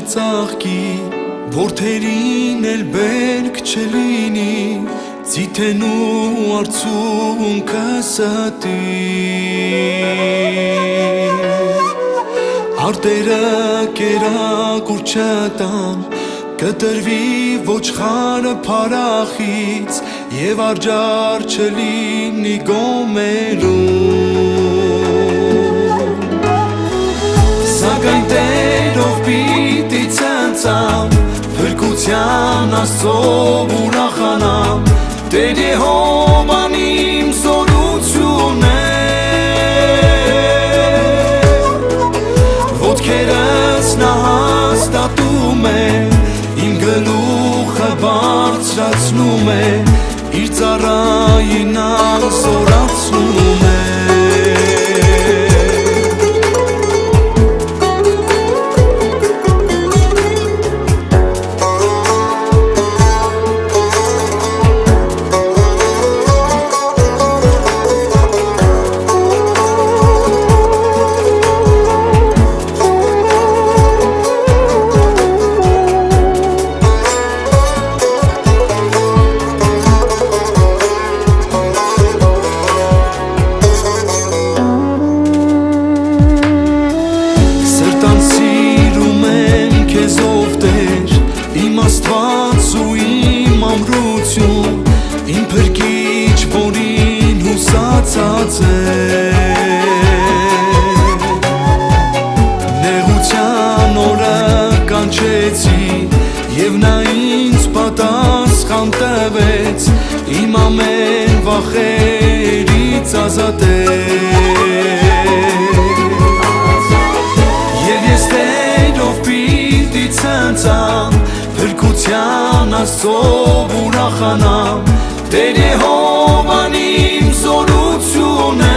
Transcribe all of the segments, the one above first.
Ծաղկի, որդերին էլ բերք չլինի, ձիթենու արցունքը ստի, արտերը կերակուր չտան, կտրվի ոչխարը փարախից և արջար չլինի գոմերում, սակայն տերով պիտի ցնցամ, փրկության Աստծո ուրախանամ, Տեր Եհովան իմ զորություն է, ոտքերս նա հաստատում է, իմ գլուխը բարձրացնում է, իր ծառային զորացնում է։ Իմ փրկիչ, որին հուսացած է, նեղության օրը կանչեցի, և նա ինձ պատասխան տվեց, իմ ամեն վախերից ազատեց, և ես Տերով պիտի ցնցամ, փրկության Աստծո ուրախանամ, Տեր Եհովան իմ զորություն է,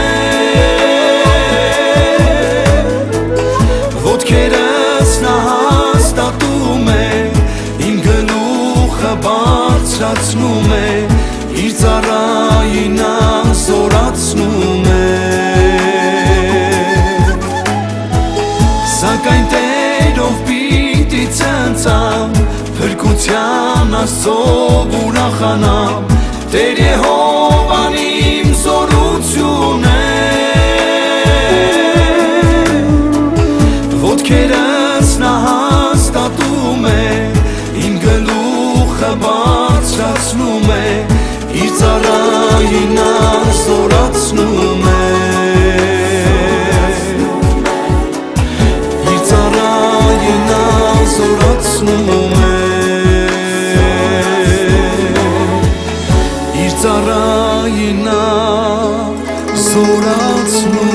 ոտքերս նա հաստատում է, իմ գլուխը բարձրացնում է, իր ծառային զորացնում է, սակայն Տերով պիտի ցնցամ, փրկության Աստծո ուրախանամ, Տեր Եհովան իմ զորություն է, ոտքերս նա հաստատում է, իմ գլուխը բարձրացնում է, իր ծառային զորացնում է, իր ծառային զորացնում է, ծառային զորացնում